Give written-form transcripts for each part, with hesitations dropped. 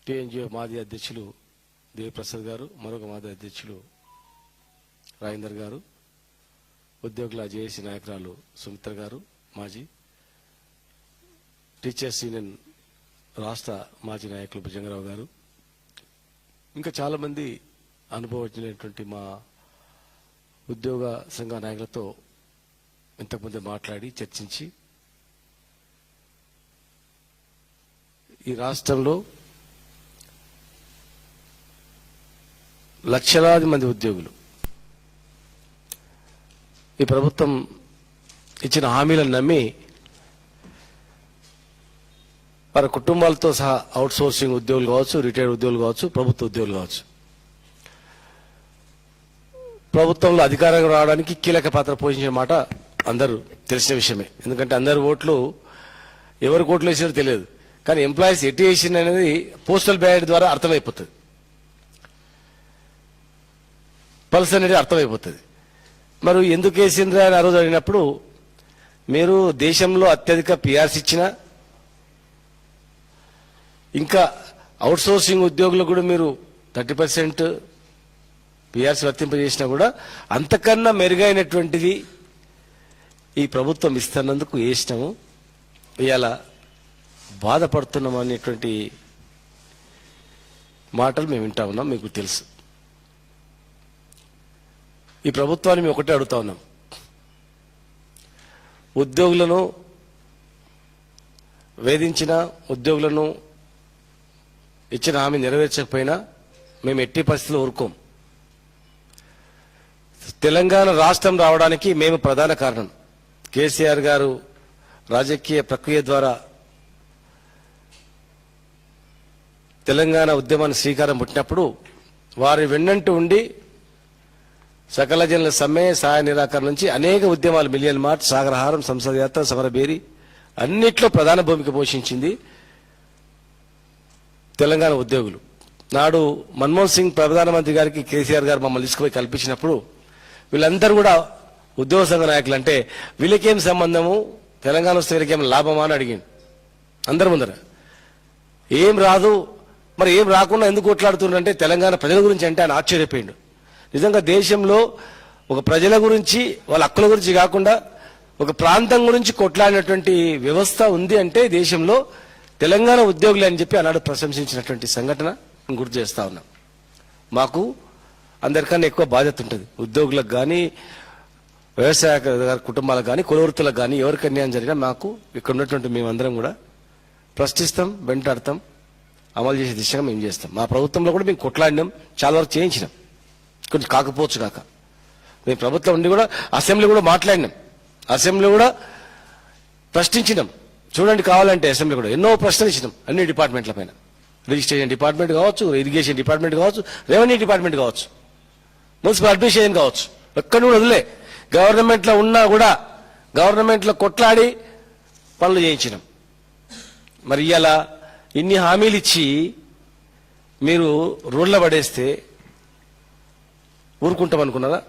TNGO మాజీ అధ్యక్షులు దేవిప్రసాద్ గారు, మరొక మాజీ అధ్యక్షులు రాజేందర్ గారు, ఉద్యోగుల జేఏసీ నాయకురాలు సుమిత్ర గారు, మాజీ టీచర్స్ యూనియన్ రాష్ట్ర మాజీ నాయకులు భుజంగరావు గారు, ఇంకా చాలా మంది అనుభవజ్ఞులైనటువంటి మా ఉద్యోగ సంఘ నాయకులతో ఇంతకుముందే మాట్లాడి చర్చించి ఈ రాష్ట్రంలో లక్షలాది మంది ఉద్యోగులు ఈ ప్రభుత్వం ఇచ్చిన హామీలను నమ్మి వారి కుటుంబాలతో సహా అవుట్ సోర్సింగ్ ఉద్యోగులు కావచ్చు, రిటైర్డ్ ఉద్యోగులు కావచ్చు, ప్రభుత్వ ఉద్యోగులు కావచ్చు, ప్రభుత్వంలో అధికారం రావడానికి కీలక పాత్ర పోషించిన మాట అందరూ తెలిసిన విషయమే. ఎందుకంటే అందరు ఓట్లు ఎవరికి ఓట్లు వేసారో తెలియదు, కానీ ఎంప్లాయీస్ ఎట్టి వేసింది అనేది పోస్టల్ బ్యాలెట్ ద్వారా అర్థమైపోతుంది, పల్స్ అనేది అర్థమైపోతుంది. మరి ఎందుకు వేసిండ్రా అని ఆ రోజు అడిగినప్పుడు, మీరు దేశంలో అత్యధిక పిఆర్సీ ఇచ్చినా, ఇంకా అవుట్ సోర్సింగ్ ఉద్యోగులకు కూడా మీరు 30% పిఆర్సీ వర్తింపజేసినా కూడా అంతకన్నా మెరుగైనటువంటిది ఈ ప్రభుత్వం ఇస్తున్నందుకు వేసినాము, ఇవాళ బాధపడుతున్నాం అనేటువంటి మాటలు మేము వింటా ఉన్నాం. మీకు తెలుసు, ఈ ప్రభుత్వాన్ని మేము ఒకటే అడుగుతా ఉన్నాం, ఉద్యోగులను వేధించిన, ఉద్యోగులను ఇచ్చిన హామీ నెరవేర్చకపోయినా మేము ఎట్టి పరిస్థితుల్లో ఊరుకోం. తెలంగాణ రాష్ట్రం రావడానికి మేము ప్రధాన కారణం. కేసీఆర్ గారు రాజకీయ ప్రక్రియ ద్వారా తెలంగాణ ఉద్యమాన్ని శ్రీకారం పుట్టినప్పుడు వారి వెన్నంటూ ఉండి సకల జనుల సమ్మె, సహాయ నిరాకరణ నుంచి అనేక ఉద్యమాలు, మిలియన్ మార్చ్, సాగరహారం, సంసద యాత్ర, సమరబేరి అన్నిట్లో ప్రధాన భూమిక పోషించింది తెలంగాణ ఉద్యోగులు. నాడు మన్మోహన్ సింగ్ ప్రధానమంత్రి గారికి కేసీఆర్ గారు మమ్మల్ని తీసుకుపోయి కల్పించినప్పుడు వీళ్ళందరూ కూడా ఉద్యోగ సంఘ నాయకులు అంటే వీళ్ళకేం సంబంధము, తెలంగాణ వస్తే వీళ్ళకేం లాభమా అని అడిగింది అందరి ముందర. ఏం రాదు, మరి ఏం రాకుండా ఎందుకు కొట్లాడుతున్నారంటే తెలంగాణ ప్రజల గురించి అంటే ఆయన ఆశ్చర్యపోయిండు. నిజంగా దేశంలో ఒక ప్రజల గురించి, వాళ్ళ హక్కుల గురించి కాకుండా ఒక ప్రాంతం గురించి కొట్లాడినటువంటి వ్యవస్థ ఉంది అంటే దేశంలో తెలంగాణ ఉద్యోగులు అని చెప్పి ఆనాడు ప్రశంసించినటువంటి సంఘటన గుర్తు చేస్తా ఉన్నాం. మాకు అందరికన్నా ఎక్కువ బాధ్యత ఉంటుంది, ఉద్యోగులకు కానీ, వ్యవసాయ కుటుంబాలకు కానీ, కులవృత్తులకు కానీ, ఎవరికి అన్యాయం జరిగినా మాకు ఇక్కడ ఉన్నటువంటి మేమందరం కూడా ప్రశ్నిస్తాం, వెంటాడతాం, అమలు చేసే దిశగా మేము చేస్తాం. మా ప్రభుత్వంలో కూడా మేము కొట్లాడినాం, చాలా వరకు చేయించినాం, కొంచెం కాకపోవచ్చు కాక. మేము ప్రభుత్వం ఉండి కూడా అసెంబ్లీ కూడా మాట్లాడినాం, అసెంబ్లీ కూడా ప్రశ్నించినాం. చూడండి, కావాలంటే అసెంబ్లీ కూడా ఎన్నో ప్రశ్నలు ఇచ్చినాం అన్ని డిపార్ట్మెంట్ల పైన. రిజిస్ట్రేషన్ డిపార్ట్మెంట్ కావచ్చు, ఇరిగేషన్ డిపార్ట్మెంట్ కావచ్చు, రెవెన్యూ డిపార్ట్మెంట్ కావచ్చు, మున్సిపల్ అడ్మినిస్ట్రేషన్ కావచ్చు, ఎక్కడ కూడా వదిలే గవర్నమెంట్లో ఉన్నా కూడా గవర్నమెంట్లో కొట్లాడి పనులు చేయించినాం. మరి ఇలా ఇన్ని హామీలు ఇచ్చి మీరు రోడ్ల పడేస్తే ఊరుకుంటాం అనుకున్నారా?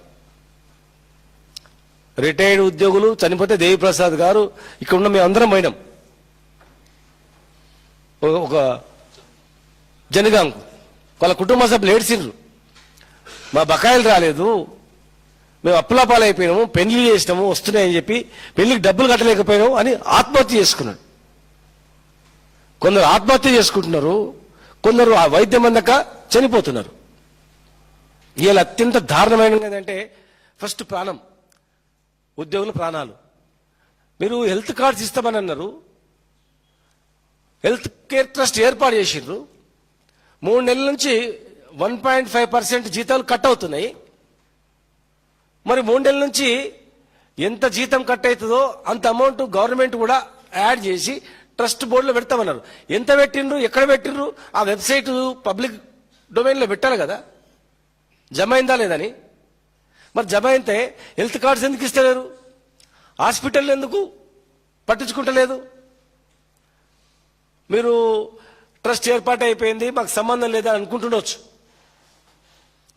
రిటైర్డ్ ఉద్యోగులు చనిపోతే దేవిప్రసాద్ గారు ఇక్కడ ఉన్న మేము అందరం పోయినాం. ఒక జనగాంకు వాళ్ళ కుటుంబ సభ్యులు ఏడ్చిండ్రు, మా బకాయిలు రాలేదు, మేము అప్పులాపాలైపోయినాము, పెళ్లి చేసినాము, వస్తున్నాయని చెప్పి పెళ్లికి డబ్బులు కట్టలేకపోయినాము అని ఆత్మహత్య చేసుకున్నాడు. కొందరు ఆత్మహత్య చేసుకుంటున్నారు, కొందరు ఆ వైద్యం అందక చనిపోతున్నారు. ఇలా అత్యంత దారుణమైనది ఏంటంటే ఫస్ట్ ప్రాణం, ఉద్యోగుల ప్రాణాలు. మీరు హెల్త్ కార్డ్స్ ఇస్తామని అన్నారు, హెల్త్ కేర్ ట్రస్ట్ ఏర్పాటు చేసిండ్రు, 3 నెలల నుంచి 1.5% జీతాలు కట్ అవుతున్నాయి. మరి 3 నెలల నుంచి ఎంత జీతం కట్ అవుతుందో అంత అమౌంట్ గవర్నమెంట్ కూడా యాడ్ చేసి ట్రస్ట్ బోర్డులో పెడతామన్నారు. ఎంత పెట్టిండ్రు, ఎక్కడ పెట్టిండ్రు, ఆ వెబ్సైట్ పబ్లిక్ డొమైన్లో పెట్టాలి కదా, జమ అయిందా లేదని. మరి జమ అయితే హెల్త్ కార్డ్స్ ఎందుకు ఇస్తలేరు, హాస్పిటల్ ఎందుకు పట్టించుకుంటలేదు? మీరు ట్రస్ట్ ఏర్పాటు అయిపోయింది, మాకు సంబంధం లేదా అనుకుంటుండొచ్చు.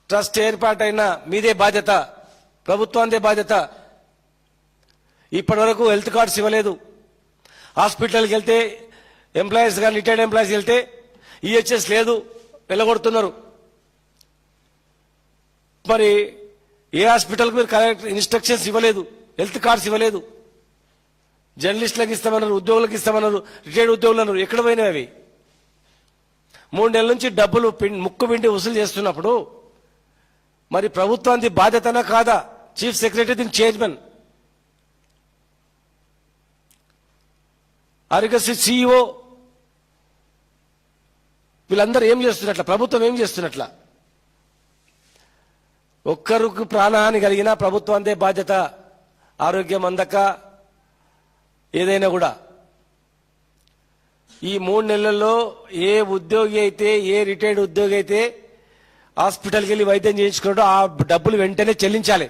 ట్రస్ట్ ఏర్పాటైనా మీదే బాధ్యత, ప్రభుత్వాందే బాధ్యత. ఇప్పటి వరకు హెల్త్ కార్డ్స్ ఇవ్వలేదు. హాస్పిటల్కి వెళ్తే ఎంప్లాయీస్ కానీ రిటైర్డ్ ఎంప్లాయీస్ వెళ్తే ఈహెచ్ఎస్ లేదు, వెళ్ళగొడుతున్నారు. మరి ఏ హాస్పిటల్కి మీరు కరెక్ట్ ఇన్స్ట్రక్షన్స్ ఇవ్వలేదు, హెల్త్ కార్డ్స్ ఇవ్వలేదు. జర్నలిస్టులకు ఇస్తామన్నారు, ఉద్యోగులకు ఇస్తామన్నారు, రిటైర్డ్ ఉద్యోగులు అన్నారు. ఎక్కడ పోయినాయి అవి? 3 నెలల నుంచి డబ్బులు ముక్కు పిండి వసూలు చేస్తున్నప్పుడు మరి ప్రభుత్వానికి బాధ్యతనా కాదా? చీఫ్ సెక్రటరీ, దీనికి చైర్మన్, ఆరోగ్యశ్రీ సిఇఓ, వీళ్ళందరూ ఏం చేస్తున్నట్ల? ప్రభుత్వం ఏం చేస్తున్నట్ల? ఒక్కరికి ప్రాణహాని కలిగినా ప్రభుత్వాందే బాధ్యత. ఆరోగ్యం అందక ఏదైనా కూడా ఈ 3 నెలల్లో ఏ ఉద్యోగి అయితే, ఏ రిటైర్డ్ ఉద్యోగి అయితే హాస్పిటల్కి వెళ్ళి వైద్యం చేయించుకున్నాడో ఆ డబ్బులు వెంటనే చెల్లించాలి.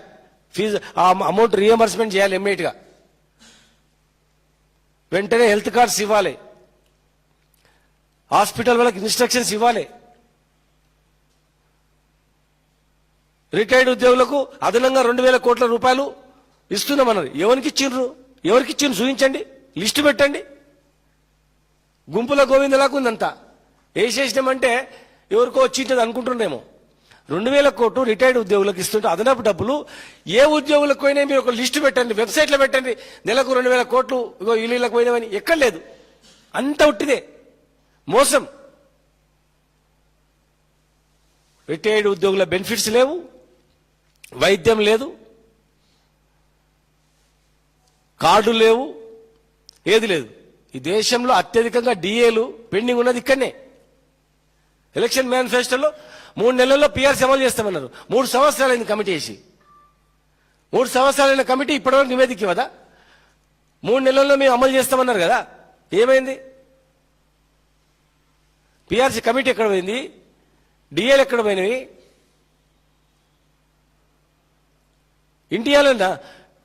ఫీజు ఆ అమౌంట్ రీఎంబర్స్మెంట్ చేయాలి ఇమ్మీడియట్ గా. వెంటనే హెల్త్ కార్డ్స్ ఇవ్వాలి, హాస్పిటల్ వాళ్ళకి ఇన్స్ట్రక్షన్స్ ఇవ్వాలి. రిటైర్డ్ ఉద్యోగులకు అదనంగా 2,000 కోట్ల రూపాయలు ఇస్తున్నామన్నారు. ఎవరికి ఇచ్చిండ్రు? చూపించండి, లిస్టు పెట్టండి. గుంపుల గోవిందలాగా ఉందంతా. వేసేసినామంటే ఎవరికో వచ్చింది అనుకుంటున్నామో. 2,000 కోట్లు రిటైర్డ్ ఉద్యోగులకు ఇస్తుంటే అదనపు డబ్బులు ఏ ఉద్యోగులకు పోయినా మీరు ఒక లిస్టు పెట్టండి, వెబ్సైట్లో పెట్టండి. నెలకు 2,000 కోట్లు ఇగో ఇళ్ళకి పోయినామని. ఎక్కడ లేదు, అంత ఉట్టిదే, మోసం. రిటైర్డ్ ఉద్యోగుల బెనిఫిట్స్ లేవు, వైద్యం లేదు, కార్డులు లేవు, ఏది లేదు. ఈ దేశంలో అత్యధికంగా డిఏలు పెండింగ్ ఉన్నది ఇక్కడనే. ఎలక్షన్ మేనిఫెస్టోలో 3 నెలల్లో పిఆర్సీ అమలు చేస్తామన్నారు. 3 సంవత్సరాలైంది కమిటీ వేసి. 3 సంవత్సరాలైన కమిటీ ఇప్పటివరకు నివేదిక ఇవ్వదా? 3 నెలల్లో మేము అమలు చేస్తామన్నారు కదా, ఏమైంది? పిఆర్సీ కమిటీ ఎక్కడ పోయింది? డిఏలు ఎక్కడ పోయినవి? ఇండియాలో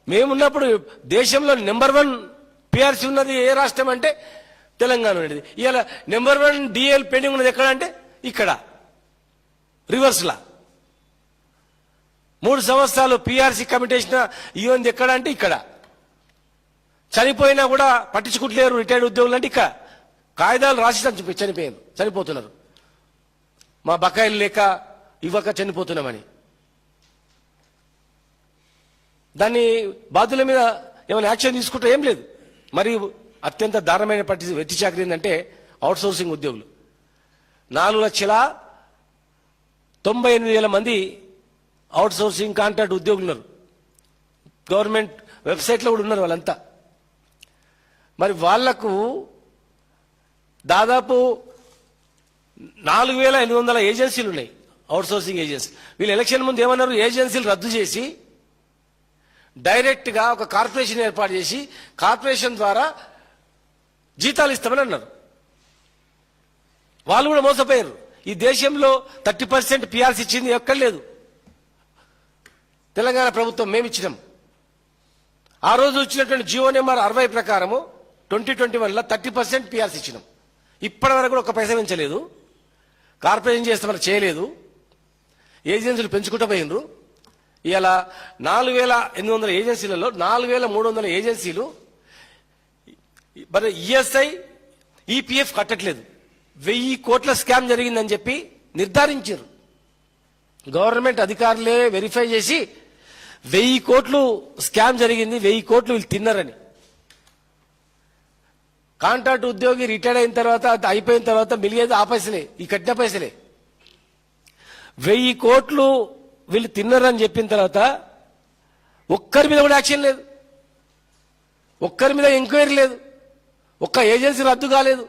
మేమున్నప్పుడు దేశంలో నెంబర్ 1 పిఆర్సీ ఉన్నది ఏ రాష్ట్రం అంటే తెలంగాణ ఉండేది. ఇవాళ నెంబర్ 1 డిఎల్ పెండింగ్ ఉన్నది ఎక్కడ అంటే ఇక్కడ, రివర్స్లా. 3 సంవత్సరాలు పిఆర్సీ కమిటేషన్ ఇవ్వంది ఎక్కడ అంటే ఇక్కడ. చనిపోయినా కూడా పట్టించుకుంటలేరు రిటైర్డ్ ఉద్యోగులు అంటే ఇక్కడ కాగితాలు రాసి చనిపోయారు, చనిపోతున్నారు. మా బకాయిలు లేక ఇవ్వక చనిపోతున్నామని. దాన్ని బాధ్యుల మీద ఏమైనా యాక్షన్ తీసుకుంటే ఏం లేదు. మరి అత్యంత దారుణమైన వెట్టి చాకరీ ఏంటంటే అవుట్ సోర్సింగ్ ఉద్యోగులు. 4,98,000 మంది అవుట్ సోర్సింగ్ కాంట్రాక్ట్ ఉద్యోగులు ఉన్నారు. గవర్నమెంట్ వెబ్సైట్లో కూడా ఉన్నారు వాళ్ళంతా. మరి వాళ్లకు దాదాపు 4,800 ఏజెన్సీలు ఉన్నాయి, అవుట్ సోర్సింగ్ ఏజెన్సీ. వీళ్ళు ఎలక్షన్ ముందు ఏమన్నారు? ఏజెన్సీలు రద్దు చేసి డైరెక్ట్ గా ఒక కార్పొరేషన్ ఏర్పాటు చేసి కార్పొరేషన్ ద్వారా జీతాలు ఇస్తామని అన్నారు. వాళ్ళు కూడా మోసపోయారు. ఈ దేశంలో 30% పిఆర్సీ ఇచ్చింది ఎక్కడ లేదు. తెలంగాణ ప్రభుత్వం మేము ఇచ్చినాం. ఆ రోజు వచ్చినటువంటి జియో నెంబర్ 60 ప్రకారము 2021లో 30% పిఆర్సీ ఇచ్చినాం. ఇప్పటి వరకు కూడా 1 పైసా పెంచలేదు. కార్పొరేషన్ చేస్తామని చేయలేదు. ఏజెన్సీలు పెంచుకుంటూ పోయినరు. ఇలా 4,800 ఏజెన్సీలలో 4,300 ఏజెన్సీలు మరి ఈఎస్ఐ, ఈపీఎఫ్ కట్టట్లేదు. 1,000 కోట్ల స్కామ్ జరిగిందని చెప్పి నిర్ధారించారు. గవర్నమెంట్ అధికారులే వెరిఫై చేసి 1,000 కోట్లు స్కామ్ జరిగింది, 1,000 కోట్లు వీళ్ళు తిన్నారని. కాంట్రాక్ట్ ఉద్యోగి రిటైర్డ్ అయిన తర్వాత అయిపోయిన తర్వాత మిలిగేది ఆ పైసలే, ఈ కట్టిన పైసలే. 1,000 కోట్లు వీళ్ళు తిన్నారని చెప్పిన తర్వాత ఒక్కరి మీద కూడా యాక్షన్ లేదు, ఒక్కరి మీద ఎంక్వైరీ లేదు, ఒక్క ఏజెన్సీ రద్దు కాలేదు.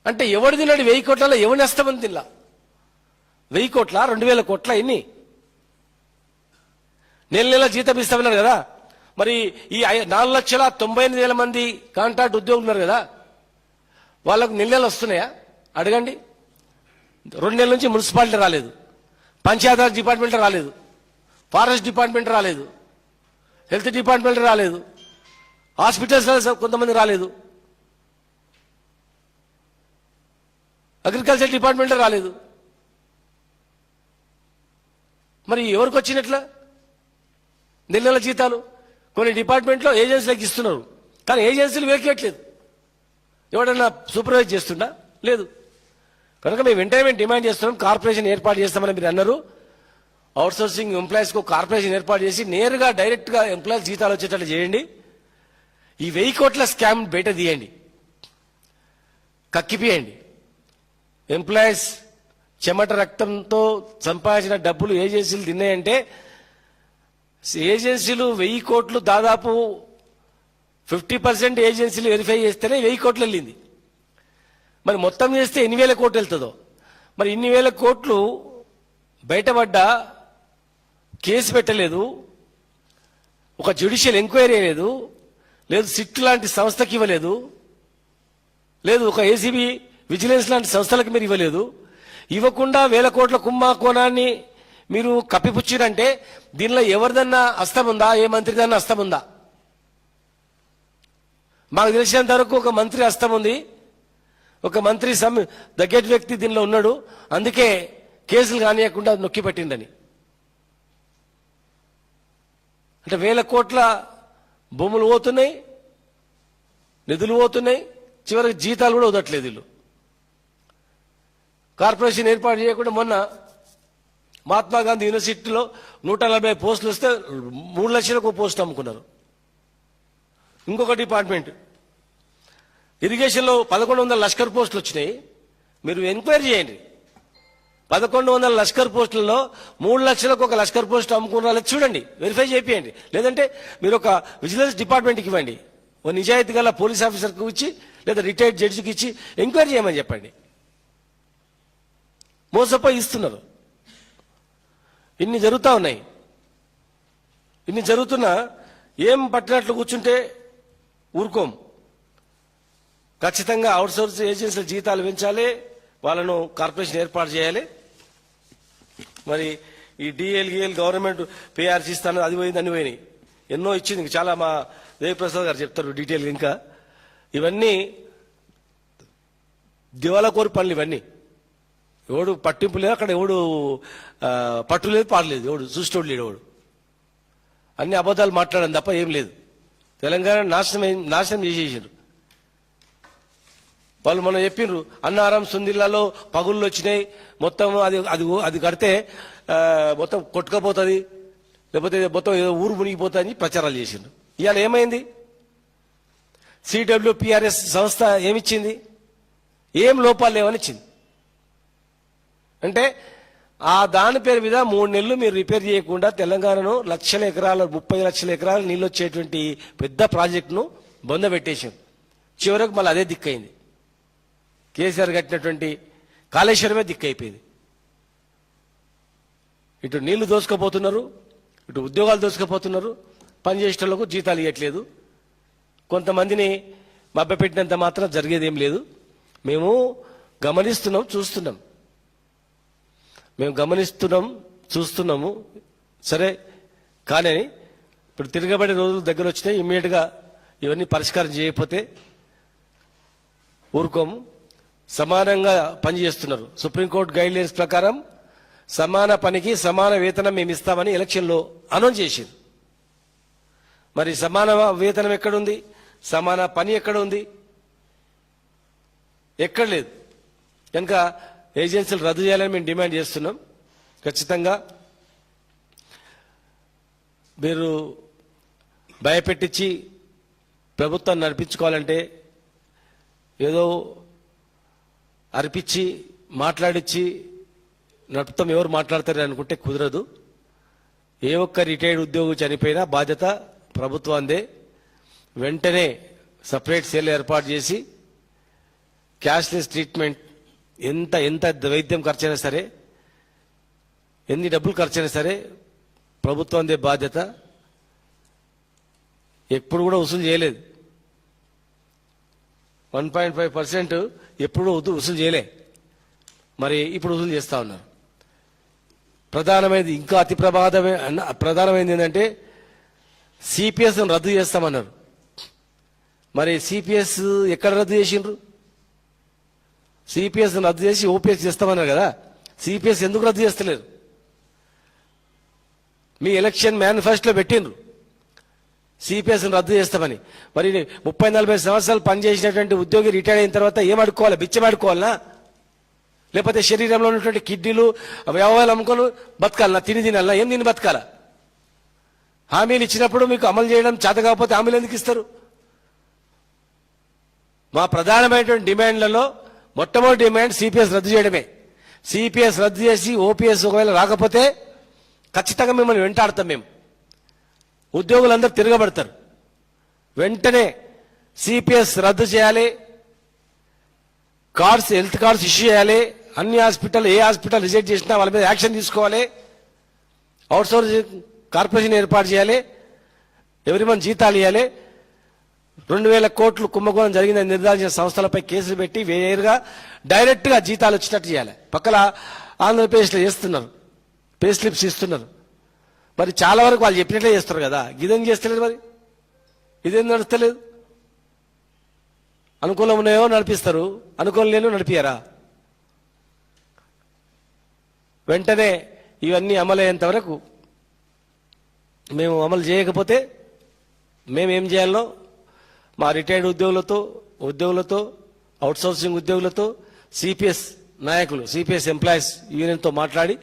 అంటే ఎవడు తిన్నాడు? 1,000 కోట్లలో ఎవరిని నష్టమని తిన్నా? 1,000 కోట్ల 2,000 కోట్ల ఎన్ని? నెల జీతం ఇస్తామన్నారు కదా. మరి ఈ 4,98,000 మంది కాంట్రాక్ట్ ఉద్యోగులు ఉన్నారు కదా, వాళ్ళకు నెలలు వస్తున్నాయా? అడగండి. 2 నెలల నుంచి మున్సిపాలిటీ రాలేదు, పంచాయతీరాజ్ డిపార్ట్మెంట్ రాలేదు, ఫారెస్ట్ డిపార్ట్మెంట్ రాలేదు, హెల్త్ డిపార్ట్మెంట్ రాలేదు, హాస్పిటల్స్ కొంతమంది రాలేదు, అగ్రికల్చర్ డిపార్ట్మెంట్ రాలేదు. మరి ఎవరికి వచ్చినట్ల నెల జీతాలు? కొన్ని డిపార్ట్మెంట్లో ఏజెన్సీలకు ఇస్తున్నారు, కానీ ఏజెన్సీలు వేకేయట్లేదు. ఎవడన్నా సూపర్వైజ్ చేస్తుండా? లేదు. కనుక మేము వెంటనే డిమాండ్ చేస్తున్నాం, కార్పొరేషన్ ఏర్పాటు చేస్తామని మీరు అన్నారు. అవుట్సోర్సింగ్ ఎంప్లాయీస్కు కార్పొరేషన్ ఏర్పాటు చేసి నేరుగా డైరెక్ట్గా ఎంప్లాయీస్ జీతాలు వచ్చేటట్లు చేయండి. ఈ 1000 కోట్ల స్కామ్ బయట తీయండి, కక్కిపియండి. ఎంప్లాయీస్ చెమట రక్తంతో సంపాదించిన డబ్బులు ఏజెన్సీలు తిన్నాయంటే, ఏజెన్సీలు 1000 కోట్లు దాదాపు 50% ఏజెన్సీలు వెరిఫై చేస్తేనే 1000 కోట్లు వెళ్ళింది. మరి మొత్తం చేస్తే ఎన్ని వేల కోట్లు వెళ్తుందో. మరి ఇన్ని వేల కోట్లు బయటపడ్డా కేసు పెట్టలేదు, ఒక జ్యుడిషియల్ ఎంక్వైరీ లేదు, లేదు సిట్ లాంటి సంస్థకి ఇవ్వలేదు, లేదు ఒక ఏసీబీ విజిలెన్స్ లాంటి సంస్థలకు మీరు ఇవ్వలేదు. ఇవ్వకుండా 1000 కోట్ల కుంభకోణాన్ని మీరు కప్పిపుచ్చిరంటే దీనిలో ఎవరిదన్నా హస్తం ఉందా? ఏ మంత్రిదన్నా హస్తం ఉందా? మాకు తెలిసినంత వరకు ఒక మంత్రి హస్తం ఉంది, ఒక మంత్రి దగ్గర వ్యక్తి దీనిలో ఉన్నాడు, అందుకే కేసులు కానియకుండా నొక్కి పెట్టిందని. అంటే 1000 కోట్ల భూములు పోతున్నాయి, నిధులు పోతున్నాయి, చివరికి జీతాలు కూడా వదట్లేదు వీళ్ళు. కార్పొరేషన్ ఏర్పాటు చేయకుండా మొన్న మహాత్మా గాంధీ యూనివర్సిటీలో 140 పోస్టులు వస్తే 3 లక్షలకు పోస్ట్ అమ్ముకున్నారు. ఇంకొక డిపార్ట్మెంట్ ఇరిగేషన్లో 1100 లష్కర్ పోస్టులు వచ్చినాయి. మీరు ఎంక్వైరీ చేయండి. 1100 లష్కర్ పోస్టులలో 3 లక్షలకు ఒక లష్కర్ పోస్ట్ అమ్ముకున్న చూడండి, వెరిఫై చేయండి. లేదంటే మీరు ఒక విజిలెన్స్ డిపార్ట్మెంట్కి ఇవ్వండి, ఓ నిజాయితీ గల పోలీస్ ఆఫీసర్కి ఇచ్చి లేదా రిటైర్డ్ జడ్జికి ఇచ్చి ఎంక్వైరీ చేయమని చెప్పండి. మోసపోయి ఇస్తున్నారు. ఇన్ని జరుగుతూ ఉన్నాయి. ఇన్ని జరుగుతున్నా ఏం పట్టినట్లు కూర్చుంటే ఊరుకోం. ఖచ్చితంగా అవుట్సోర్స్ ఏజెన్సీల జీతాలు పెంచాలి, వాళ్ళను కార్పొరేషన్ ఏర్పాటు చేయాలి. మరి ఈ డిఎల్ఈఎల్ గవర్నమెంట్ పేఆర్సీ ఇస్తాను, అది పోయింది, అన్ని పోయినాయి, ఎన్నో ఇచ్చింది. చాలా మా దేవిప్రసాద్ గారు చెప్తారు డీటెయిల్. ఇంకా ఇవన్నీ దివాలా కోరి పనులు. ఇవన్నీ ఎవడు పట్టింపు లేదు, అక్కడ ఎవడు పట్టు లేదు, పాడలేదు, ఎవడు చూసేటోడు లేడు, ఎవడు అన్ని అబద్ధాలు మాట్లాడడం తప్ప ఏం లేదు. తెలంగాణ నాశనం చేసేసారు వాళ్ళు. మనం చెప్పిండ్రు అన్నారం సుందిల్లాలో పగుళ్ళు వచ్చినాయి, మొత్తం అది అది అది కడితే మొత్తం కొట్టుకపోతుంది, లేకపోతే మొత్తం ఏదో ఊరు మునిగిపోతుంది అని ప్రచారాలు చేసిండ్రు. ఇవాళ ఏమైంది? CWPRS సంస్థ ఏమిచ్చింది? ఏం లోపాలు లేవని ఇచ్చింది. అంటే ఆ దాని పేరు మీద 3 నెలలు మీరు రిపేర్ చేయకుండా తెలంగాణను లక్షల ఎకరాలు 30 లక్షల ఎకరాలు నీళ్ళు వచ్చేటువంటి పెద్ద ప్రాజెక్టును బొంద పెట్టేసాం. చివరకు మళ్ళీ అదే దిక్కైంది. కేసీఆర్ కట్టినటువంటి కాళేశ్వరమే దిక్కైపోయింది. ఇటు నీళ్లు దోసుకపోతున్నారు, ఇటు ఉద్యోగాలు దోసుకపోతున్నారు, పనిచేసేటోళ్లకు జీతాలు ఇవ్వట్లేదు. కొంతమందిని మభ్యపెట్టినంత మాత్రం జరిగేదేం లేదు. మేము గమనిస్తున్నాం, చూస్తున్నాం. మేము గమనిస్తున్నాం, చూస్తున్నాము. సరే కానీ ఇప్పుడు తిరగబడే రోజులు దగ్గర వచ్చినాయి. ఇమ్మీడియట్గా ఇవన్నీ పరిష్కారం చేయకపోతే ఊరుకోము. సమానంగా పనిచేస్తున్నారు. సుప్రీంకోర్టు గైడ్ లైన్స్ ప్రకారం సమాన పనికి సమాన వేతనం మేము ఇస్తామని ఎలక్షన్లో అనౌన్స్ చేసింది. మరి సమాన వేతనం ఎక్కడుంది? సమాన పని ఎక్కడ ఉంది? ఎక్కడ లేదు. కనుక ఏజెన్సీలు రద్దు చేయాలని మేము డిమాండ్ చేస్తున్నాం. ఖచ్చితంగా మీరు భయపెట్టించి ప్రభుత్వాన్ని నడిపించుకోవాలంటే ఏదో అర్పించి మాట్లాడించి నడుపుతాం, ఎవరు మాట్లాడతారు అనుకుంటే కుదరదు. ఏ ఒక్క రిటైర్డ్ ఉద్యోగి చనిపోయినా బాధ్యత ప్రభుత్వాందే. వెంటనే సపరేట్ సెల్ ఏర్పాటు చేసి క్యాష్లెస్ ట్రీట్మెంట్, ఎంత ఎంత వైద్యం ఖర్చైనా సరే, ఎన్ని డబ్బులు ఖర్చైనా సరే ప్రభుత్వందే బాధ్యత. ఎప్పుడు కూడా వసూలు చేయలేదు. 1.5% ఎప్పుడు వసూలు చేయలే. మరి ఇప్పుడు వసూలు చేస్తా ఉన్నారు. ప్రధానమైనది, ఇంకా అతి ప్రధానమైనది ఏంటంటే సిపిఎస్ రద్దు చేస్తామన్నారు. మరి సిపిఎస్ ఎక్కడ రద్దు చేసిండ్రు? సిపిఎస్ రద్దు చేసి ఓపీఎస్ చేస్తామన్నారు కదా. సిపిఎస్ ఎందుకు రద్దు చేస్తలేరు? మీ ఎలక్షన్ మేనిఫెస్టోలో పెట్టిండ్రు. సిపిఎస్ రద్దు చేస్తామని. మరి 30-40 సంవత్సరాలు పనిచేసినటువంటి ఉద్యోగి రిటైర్ అయిన తర్వాత ఏం అడుక్కోవాలి? బిచ్చం అడుక్కోవాలనా? లేకపోతే శరీరంలో ఉన్నటువంటి కిడ్నీలు అవయవాలు అమ్ముకొని బతకాలనా? తినాలనా? ఏం తిని బతకాలా? హామీలు ఇచ్చినప్పుడు మీకు అమలు చేయడం చేత కాకపోతే హామీలు ఎందుకు ఇస్తారు? మా ప్రధానమైనటువంటి డిమాండ్లలో మొట్టమొదటి డిమాండ్ సిపిఎస్ రద్దు చేయడమే. సిపిఎస్ రద్దు చేసి ఓపీఎస్ ఒకవేళ రాకపోతే ఖచ్చితంగా మిమ్మల్ని వెంటాడతాం. మేము ఉద్యోగులందరూ తిరగబడతారు. వెంటనే సిపిఎస్ రద్దు చేయాలి, కార్డ్స్ హెల్త్ కార్డ్స్ ఇష్యూ చేయాలి. అన్ని హాస్పిటల్ ఏ హాస్పిటల్ రిజెక్ట్ చేసినా వాళ్ళ మీద యాక్షన్ తీసుకోవాలి. అవుట్సోర్సింగ్ కార్పొరేషన్ ఏర్పాటు చేయాలి. ఎవరి మంది జీతాలు ఇవ్వాలి. 2000 కోట్లు కుంభకోణం జరిగిందని నిర్ధారించిన సంస్థలపై కేసులు పెట్టి వేరుగా డైరెక్ట్ గా జీతాలు వచ్చేటట్టు చేయాలి. పక్కన ఆంధ్రప్రదేశ్లో చేస్తున్నారు, పే స్లిప్స్ ఇస్తున్నారు. మరి చాలా వరకు వాళ్ళు చెప్పినట్లే చేస్తారు కదా, ఇదేం చేస్తలేదు. మరి ఇదేం నడుస్తలేదు? అనుకూలం ఉన్నాయో నడిపిస్తారు, అనుకూలం లేనో నడిపియారా? వెంటనే ఇవన్నీ అమలయ్యేంత వరకు మేము అమలు చేయకపోతే మేమేం చేయాలో మా రిటైర్డ్ ఉద్యోగులతో అవుట్సోర్సింగ్ ఉద్యోగులతో సిపిఎస్ నాయకులు, సిపిఎస్ ఎంప్లాయీస్ యూనియన్తో మాట్లాడి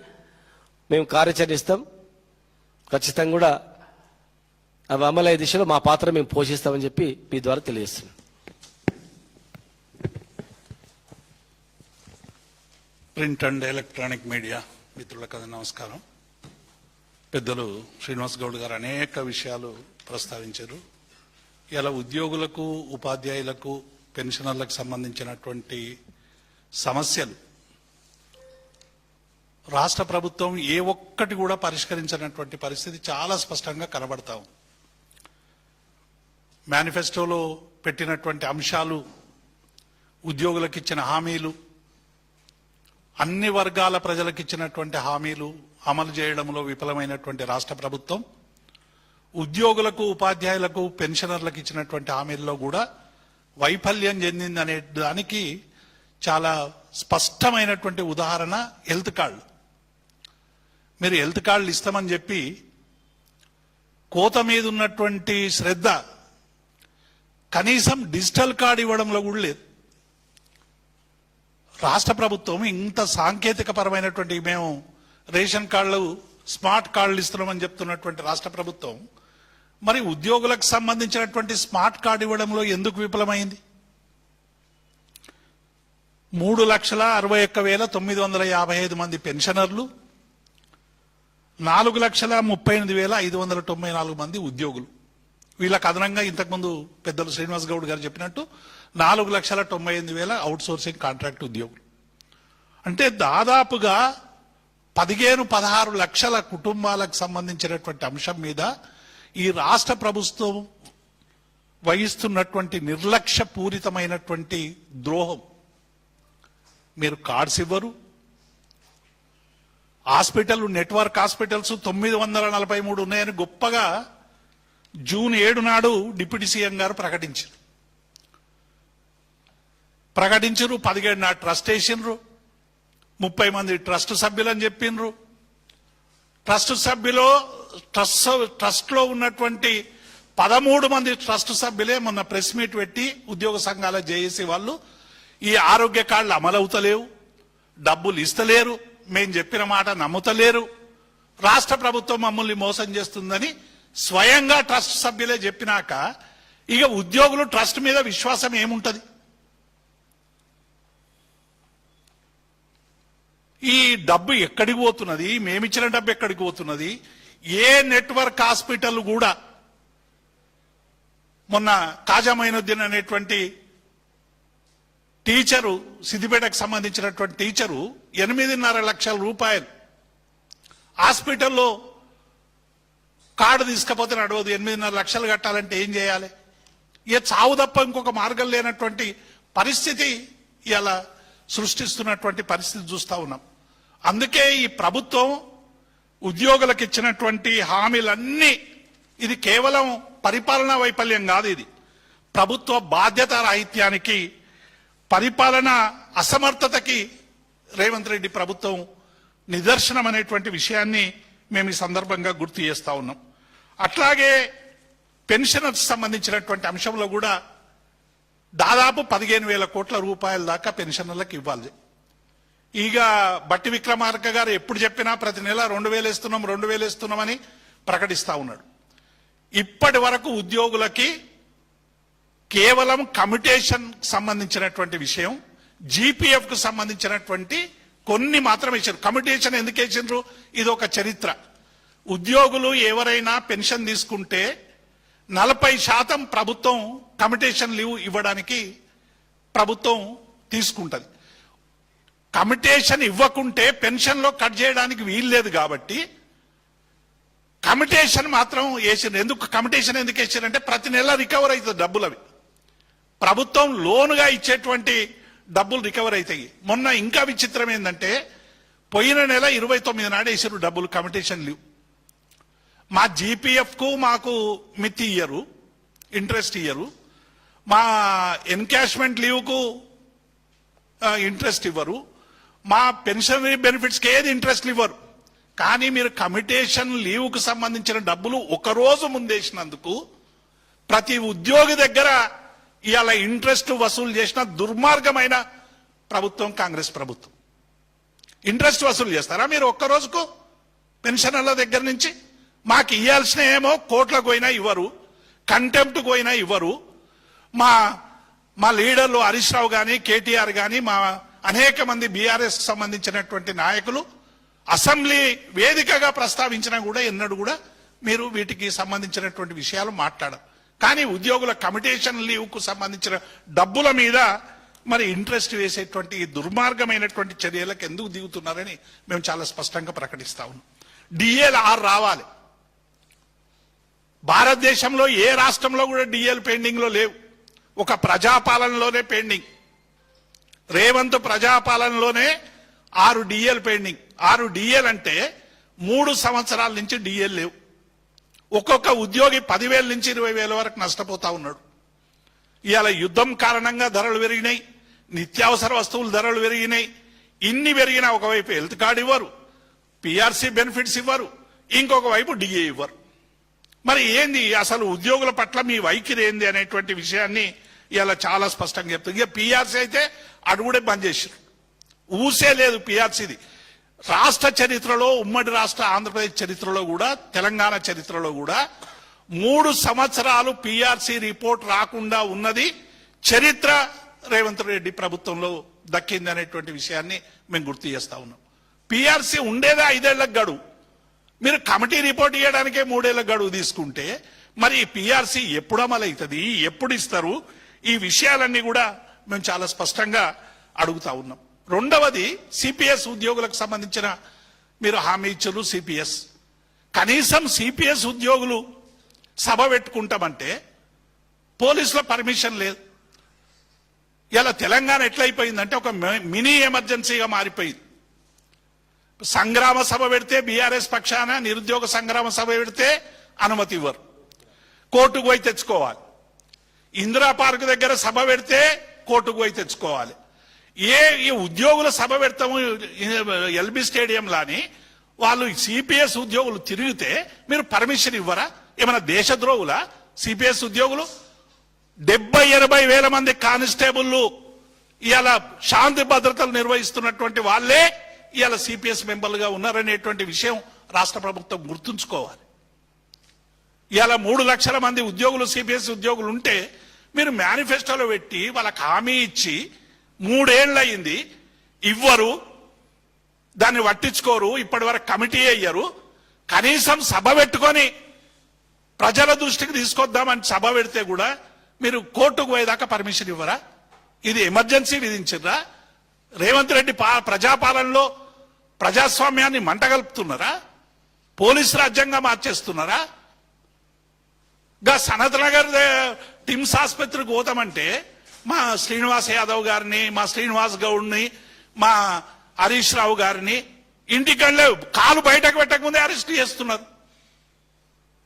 మేము కార్యాచరణ ఇస్తాం. ఖచ్చితంగా కూడా అవి అమలయ్యే దిశలో మా పాత్ర మేము పోషిస్తామని చెప్పి మీ ద్వారా తెలియజేస్తున్నాం. ప్రింట్ అండ్ ఎలక్ట్రానిక్ మీడియా మిత్రులకు నమస్కారం. పెద్దలు శ్రీనివాస్ గౌడ్ గారు అనేక విషయాలు ప్రస్తావించారు. ఇలా ఉద్యోగులకు, ఉపాధ్యాయులకు, పెన్షనర్లకు సంబంధించినటువంటి సమస్యలు రాష్ట్ర ప్రభుత్వం ఏ ఒక్కటి కూడా పరిష్కరించినటువంటి పరిస్థితి చాలా స్పష్టంగా కనబడతా ఉంది. మేనిఫెస్టోలో పెట్టినటువంటి అంశాలు, ఉద్యోగులకు ఇచ్చిన హామీలు, అన్ని వర్గాల ప్రజలకు ఇచ్చినటువంటి హామీలు అమలు చేయడంలో విఫలమైనటువంటి రాష్ట్ర ప్రభుత్వం ఉద్యోగులకు, ఉపాధ్యాయులకు, పెన్షనర్లకు ఇచ్చినటువంటి హామీల్లో కూడా వైఫల్యం చెందిందనే దానికి చాలా స్పష్టమైనటువంటి ఉదాహరణ హెల్త్ కార్డు. మీరు హెల్త్ కార్డులు ఇస్తామని చెప్పి కోత మీద ఉన్నటువంటి శ్రద్ధ కనీసం డిజిటల్ కార్డు ఇవ్వడంలో కూడా లేదు. రాష్ట్ర ప్రభుత్వం ఇంత సాంకేతిక పరమైనటువంటి మేము రేషన్ కార్డులు, స్మార్ట్ కార్డులు ఇస్తున్నామని చెప్తున్నటువంటి రాష్ట్ర ప్రభుత్వం మరి ఉద్యోగులకు సంబంధించినటువంటి స్మార్ట్ కార్డు ఇవ్వడంలో ఎందుకు విఫలమైంది? 3,61,955 మంది పెన్షనర్లు, 4,38,594 మంది ఉద్యోగులు. వీళ్ళకి అదనంగా ఇంతకుముందు పెద్దలు శ్రీనివాస్ గౌడ్ గారు చెప్పినట్టు 4,98,000 అవుట్ సోర్సింగ్ కాంట్రాక్ట్ ఉద్యోగులు. అంటే దాదాపుగా 15-16 లక్షల కుటుంబాలకు సంబంధించినటువంటి అంశం మీద ఈ రాష్ట్ర ప్రభుత్వం వహిస్తున్నటువంటి నిర్లక్ష్య పూరితమైనటువంటి ద్రోహం. మీరు కార్డ్స్ ఇవ్వరు. హాస్పిటల్, నెట్వర్క్ హాస్పిటల్స్ 943 ఉన్నాయని గొప్పగా జూన్ 7 నాడు డిప్యూటీ సీఎం గారు ప్రకటించారు. 17 నాడు ట్రస్ట్ వేసిండ్రు. 30 మంది ట్రస్ట్ సభ్యులని చెప్పిండ్రు. ట్రస్ట్ లో ఉన్నటువంటి 13 మంది ట్రస్ట్ సభ్యులే మొన్న ప్రెస్ మీట్ పెట్టి ఉద్యోగ సంఘాల జేఏసీ వాళ్ళు ఈ ఆరోగ్య కార్డులు అమలవుతలేవు, డబ్బులు ఇస్తలేరు, మేం చెప్పిన మాట నమ్ముతలేరు, రాష్ట్ర ప్రభుత్వం మమ్మల్ని మోసం చేస్తుందని స్వయంగా ట్రస్ట్ సభ్యులే చెప్పినాక ఇక ఉద్యోగులు ట్రస్ట్ మీద విశ్వాసం ఏముంటది? ఈ డబ్బు ఎక్కడికి పోతున్నది? మేమిచ్చిన డబ్బు ఎక్కడికి పోతున్నది? ఏ నెట్వర్క్ హాస్పిటల్ కూడా మొన్న కాజా మైనుద్దీన్ అనేటువంటి టీచరు, సిద్దిపేటకు సంబంధించినటువంటి టీచరు 8.5 లక్షల రూపాయలు హాస్పిటల్లో కార్డు తీసుకపోతే నడవదు. 8.5 లక్షలు కట్టాలంటే ఏం చేయాలి? ఇక చావు తప్ప ఇంకొక మార్గం లేనటువంటి పరిస్థితి ఇలా సృష్టిస్తున్నటువంటి పరిస్థితి చూస్తా ఉన్నాం. అందుకే ఈ ప్రభుత్వం ఉద్యోగులకు ఇచ్చినటువంటి హామీలన్నీ ఇది కేవలం పరిపాలనా వైఫల్యం కాదు, ఇది ప్రభుత్వ బాధ్యత రాహిత్యానికి, పరిపాలన అసమర్థతకి రేవంత్ రెడ్డి ప్రభుత్వం నిదర్శనం అనేటువంటి విషయాన్ని మేము ఈ సందర్భంగా గుర్తు చేస్తా ఉన్నాం. అట్లాగే పెన్షనర్స్ సంబంధించినటువంటి అంశంలో కూడా దాదాపు 15,000 కోట్ల రూపాయల దాకా పెన్షనర్లకు ఇవ్వాలి. ఇక బట్టి విక్రమార్క గారు ఎప్పుడు చెప్పినా ప్రతి నెల 2,000 ఇస్తున్నామని ప్రకటిస్తా ఉన్నాడు. ఇప్పటి వరకు ఉద్యోగులకి కేవలం కమ్యుటేషన్ సంబంధించినటువంటి విషయం, జీపీఎఫ్ కు సంబంధించినటువంటి కొన్ని మాత్రం ఇచ్చారు. కమ్యుటేషన్ ఎందుకు వేసిండ్రు? ఇది ఒక చరిత్ర. ఉద్యోగులు ఎవరైనా పెన్షన్ తీసుకుంటే 40% ప్రభుత్వం కమ్యుటేషన్ లీవ్ ఇవ్వడానికి ప్రభుత్వం తీసుకుంటది. కమ్యుటేషన్ ఇవ్వకుంటే పెన్షన్ లో కట్ చేయడానికి వీల్లేదు కాబట్టి కమ్యుటేషన్ మాత్రం వేసిండ్రు. ఎందుకు కమ్యుటేషన్ ఎందుకు వేసారంటే ప్రతి నెల రికవర్ అవుతుంది డబ్బులు. అవి ప్రభుత్వం లోనుగా ఇచ్చేటువంటి డబ్బులు రికవర్ అవుతాయి. మొన్న ఇంకా విచిత్రం ఏంటంటే పోయిన నెల 29 నాడు వేసారు డబ్బులు కమ్యుటేషన్ లీవ్. మా జీపీఎఫ్ కు మాకు మితి ఇయ్యరు, ఇంట్రెస్ట్ ఇయ్యరు. మా ఎన్కాష్మెంట్ లీవ్ కు ఇంట్రెస్ట్ ఇవ్వరు. మా పెన్షనరీ బెనిఫిట్స్కి ఏది ఇంట్రెస్ట్ ఇవ్వరు. కానీ మీరు కమ్యుటేషన్ లీవ్ కు సంబంధించిన డబ్బులు ఒక రోజు ముందేసినందుకు ప్రతి ఉద్యోగి దగ్గర ఇవాళ ఇంట్రెస్ట్ వసూలు చేసిన దుర్మార్గమైన ప్రభుత్వం కాంగ్రెస్ ప్రభుత్వం. ఇంట్రెస్ట్ వసూలు చేస్తారా మీరు ఒక్క రోజుకు పెన్షనర్ల దగ్గర నుంచి? మాకు ఇవ్వాల్సిన ఏమో కోట్లకు పోయినా ఇవ్వరు, కంటెంప్ట్ పోయినా ఇవ్వరు. మా లీడర్లు హరీష్ రావు కానీ కేటీఆర్ కానీ మా అనేక మంది బీఆర్ఎస్ సంబంధించినటువంటి నాయకులు అసెంబ్లీ వేదికగా ప్రస్తావించినా కూడా ఎన్నడూ కూడా మీరు వీటికి సంబంధించినటువంటి విషయాలు మాట్లాడరు. కానీ ఉద్యోగుల కమ్యుటేషన్ లీవ్ కు సంబంధించిన డబ్బుల మీద మరి ఇంట్రెస్ట్ వేసేటువంటి దుర్మార్గమైనటువంటి చర్యలకు ఎందుకు దిగుతున్నారని మేము చాలా స్పష్టంగా ప్రకటిస్తా ఉన్నాం. డిఏలు 6 రావాలి. భారతదేశంలో ఏ రాష్ట్రంలో కూడా డిఏలు పెండింగ్ లో లేవు. ఒక ప్రజాపాలనలోనే పెండింగ్. రేవంత్ ప్రజాపాలనలోనే 6 డిఏలు పెండింగ్. 6 డిఏలు అంటే 3 సంవత్సరాల నుంచి డిఏలు లేవు. ఒక్కొక్క ఉద్యోగి 10,000 నుంచి 20,000 వరకు నష్టపోతా ఉన్నాడు. ఇవాళ యుద్ధం కారణంగా ధరలు పెరిగినాయి, నిత్యావసర వస్తువుల ధరలు పెరిగినాయి. ఇన్ని పెరిగినా ఒకవైపు హెల్త్ కార్డు ఇవ్వరు, పిఆర్సీ బెనిఫిట్స్ ఇవ్వరు, ఇంకొక వైపు డిఏ ఇవ్వరు. మరి ఏంది అసలు ఉద్యోగుల పట్ల మీ వైఖరి ఏంది అనేటువంటి విషయాన్ని ఇలా చాలా స్పష్టంగా చెప్తుంది. ఇక పిఆర్సీ అయితే అడుగుడే బంద్ చేశారు, ఊసే లేదు పిఆర్సీది. రాష్ట్ర చరిత్రలో, ఉమ్మడి రాష్ట్ర ఆంధ్రప్రదేశ్ చరిత్రలో కూడా, తెలంగాణ చరిత్రలో కూడా 3 సంవత్సరాలు పిఆర్సీ రిపోర్ట్ రాకుండా ఉన్నది చరిత్ర రేవంత్ రెడ్డి ప్రభుత్వంలో దక్కింది అనేటువంటి విషయాన్ని మేము గుర్తు చేస్తా ఉన్నాం. పిఆర్సీ ఉండేదే 5 ఏళ్లకు గడువు. మీరు కమిటీ రిపోర్ట్ ఇవ్వడానికే 3 ఏళ్ల గడువు తీసుకుంటే మరి పిఆర్సీ ఎప్పుడు అమలు అవుతుంది, ఎప్పుడు ఇస్తారు? ఈ విషయాలన్నీ కూడా మేము చాలా స్పష్టంగా అడుగుతా ఉన్నాం. రెండవది సిపిఎస్ ఉద్యోగులకు సంబంధించిన మీరు హామీ ఇచ్చారు. సిపిఎస్ కనీసం సిపిఎస్ ఉద్యోగులు సభ పెట్టుకుంటామంటే పోలీసుల పర్మిషన్ లేదు. ఇలా తెలంగాణ ఎట్లయిపోయిందంటే ఒక మినీ ఎమర్జెన్సీగా మారిపోయింది. సంగ్రామ సభ పెడితే బీఆర్ఎస్ పక్షాన నిరుద్యోగ సంగ్రామ సభ పెడితే అనుమతి ఇవ్వరు, కోర్టుకు పోయి తెచ్చుకోవాలి. ఇందిరా పార్క్ దగ్గర సభ పెడితే కోర్టుకు పోయి తెచ్చుకోవాలి. ఈ ఉద్యోగుల సభ పెడతాము ఎల్బీ స్టేడియం లాని వాళ్ళు సిపిఎస్ ఉద్యోగులు తిరిగితే మీరు పర్మిషన్ ఇవ్వరా? ఏమైనా దేశద్రోహులా సిపిఎస్ ఉద్యోగులు? 70-80 వేల మంది కానిస్టేబుల్లు ఇవాళ శాంతి భద్రతలు నిర్వహిస్తున్నటువంటి వాళ్ళే ఇవాళ సిపిఎస్ మెంబర్లుగా ఉన్నారనేటువంటి విషయం రాష్ట్ర ప్రభుత్వం గుర్తుంచుకోవాలి. ఇవాళ 3 లక్షల మంది ఉద్యోగులు సిపిఎస్ ఉద్యోగులు ఉంటే మీరు మేనిఫెస్టోలో పెట్టి వాళ్ళకి హామీ ఇచ్చి 3 ఏళ్ళు అయింది, ఇవ్వరు, దాన్ని పట్టించుకోరు, ఇప్పటి వరకు కమిటీ అయ్యారు. కనీసం సభ పెట్టుకొని ప్రజల దృష్టికి తీసుకొద్దామని సభ పెడితే కూడా మీరు కోర్టుకు పోయేదాకా పర్మిషన్ ఇవ్వరా? ఇది ఎమర్జెన్సీ విధించరా? రేవంత్ రెడ్డి ప్రజాపాలనలో ప్రజాస్వామ్యాన్ని మంటగలుపుతున్నారా? పోలీసు రాజ్యంగా మార్చేస్తున్నారా? సనత్ నగర్ టిమ్స్ ఆసుపత్రికి పోతామంటే మా శ్రీనివాస్ యాదవ్ గారిని, మా శ్రీనివాస్ గౌడ్ని, మా హరీష్ రావు గారిని ఇంటికళ్ళే కాలు బయటకు పెట్టకముందే అరెస్ట్ చేస్తున్నారు.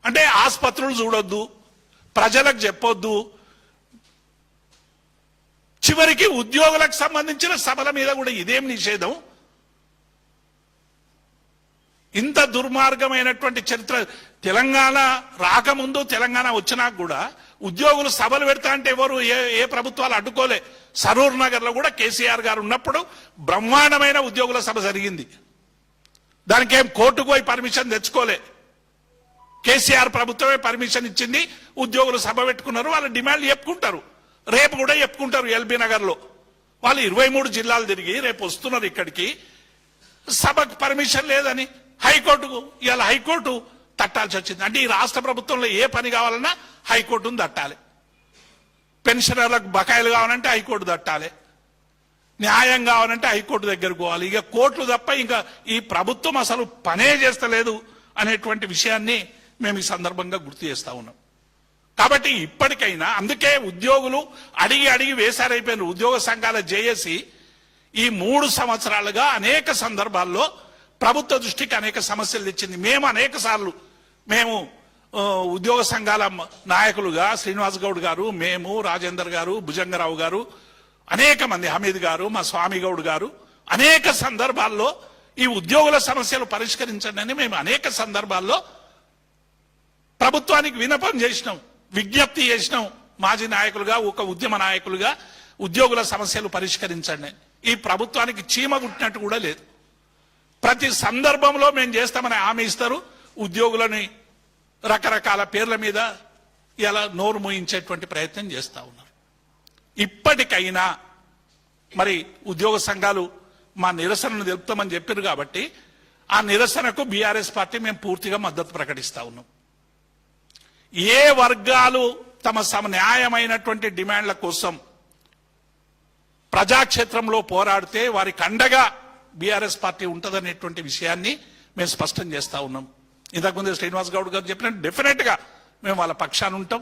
అంటే ఆసుపత్రులు చూడొద్దు, ప్రజలకు చెప్పొద్దు, చివరికి ఉద్యోగులకు సంబంధించిన సభల మీద కూడా ఇదేం నిషేధం? ఇంత దుర్మార్గమైనటువంటి చరిత్ర తెలంగాణ రాకముందు, తెలంగాణ వచ్చినాక కూడా ఉద్యోగులు సభలు పెడతా అంటే ఎవరు ఏ ప్రభుత్వాలు అడ్డుకోలే. సరూర్ నగర్ లో కూడా కేసీఆర్ గారు ఉన్నప్పుడు బ్రహ్మాండమైన ఉద్యోగుల సభ జరిగింది. దానికేం కోర్టుకు పోయి పర్మిషన్ తెచ్చుకోలే. కేసీఆర్ ప్రభుత్వమే పర్మిషన్ ఇచ్చింది. ఉద్యోగులు సభ పెట్టుకున్నారు. వాళ్ళ డిమాండ్లు చెప్పుకుంటారు. రేపు కూడా చెప్పుకుంటారు. ఎల్బీ నగర్ లో వాళ్ళు 23 జిల్లాలు తిరిగి రేపు వస్తున్నారు ఇక్కడికి. సభకు పర్మిషన్ లేదని హైకోర్టుకు, ఇవాళ హైకోర్టు తట్టాల్సి వచ్చింది. అంటే ఈ రాష్ట్ర ప్రభుత్వంలో ఏ పని కావాలన్నా హైకోర్టును తట్టాలి. పెన్షనర్లకు బకాయిలు కావాలంటే హైకోర్టు తట్టాలి. న్యాయం కావాలంటే హైకోర్టు దగ్గరకు పోవాలి. ఇక కోర్టులు తప్ప ఇంకా ఈ ప్రభుత్వం అసలు పనే చేస్తలేదు అనేటువంటి విషయాన్ని మేము ఈ సందర్భంగా గుర్తు చేస్తా ఉన్నాం. కాబట్టి ఇప్పటికైనా, అందుకే ఉద్యోగులు అడిగి వేసారైపోయినారు. ఉద్యోగ సంఘాల జేఏసీ ఈ 3 సంవత్సరాలుగా అనేక సందర్భాల్లో ప్రభుత్వ దృష్టికి అనేక సమస్యలు తెచ్చింది. మేము అనేక సార్లు ఉద్యోగ సంఘాల నాయకులుగా శ్రీనివాస్ గౌడ్ గారు, మేము, రాజేందర్ గారు, భుజంగరావు గారు, అనేక మంది, హమీద్ గారు, మా స్వామి గౌడ్ గారు, అనేక సందర్భాల్లో ఈ ఉద్యోగుల సమస్యలు పరిష్కరించండి అని మేము అనేక సందర్భాల్లో ప్రభుత్వానికి విన్నపం చేసినాం, విజ్ఞప్తి చేసినాం. మాజీ నాయకులుగా, ఒక ఉద్యమ నాయకులుగా ఉద్యోగుల సమస్యలు పరిష్కరించండి. ఈ ప్రభుత్వానికి చీమ గుట్టినట్టు కూడా లేదు. ప్రతి సందర్భంలో మేము చేస్తామని హామీ ఇస్తారు. ఉద్యోగులని రకరకాల పేర్ల మీద ఇలా నోరు మూయించేటువంటి ప్రయత్నం చేస్తా ఉన్నారు. ఇప్పటికైనా మరి ఉద్యోగ సంఘాలు మా నిరసనను తెలుపుతామని చెప్పారు కాబట్టి ఆ నిరసనకు బీఆర్ఎస్ పార్టీ మేము పూర్తిగా మద్దతు ప్రకటిస్తా ఉన్నాం. ఏ వర్గాలు తమ న్యాయమైనటువంటి డిమాండ్ల కోసం ప్రజాక్షేత్రంలో పోరాడితే వారికి అండగా బీఆర్ఎస్ పార్టీ ఉంటుందనేటువంటి విషయాన్ని మేము స్పష్టం చేస్తా ఉన్నాం. ఇంతకుముందు శ్రీనివాస్ గౌడ్ గారు చెప్పినట్టు డెఫినెట్ గా మేము వాళ్ళ పక్షాన ఉంటాం.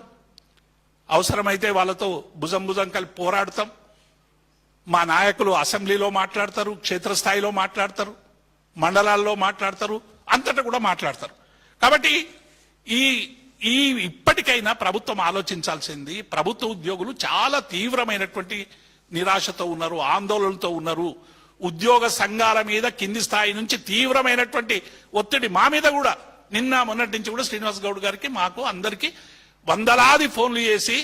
అవసరమైతే వాళ్ళతో భుజం కలిపి పోరాడతాం. మా నాయకులు అసెంబ్లీలో మాట్లాడతారు, క్షేత్రస్థాయిలో మాట్లాడతారు, మండలాల్లో మాట్లాడతారు, అంతటా కూడా మాట్లాడతారు. కాబట్టి ఈ ఇప్పటికైనా ప్రభుత్వం ఆలోచించాల్సింది, ప్రభుత్వ ఉద్యోగులు చాలా తీవ్రమైనటువంటి నిరాశతో ఉన్నారు, ఆందోళనతో ఉన్నారు. ఉద్యోగ సంఘాల మీద కింది స్థాయి నుంచి తీవ్రమైనటువంటి ఒత్తిడి మా మీద కూడా నిన్న మొన్నటి నుంచి కూడా శ్రీనివాస్ గౌడ్ గారికి, మాకు అందరికీ వందలాది ఫోన్లు చేసి,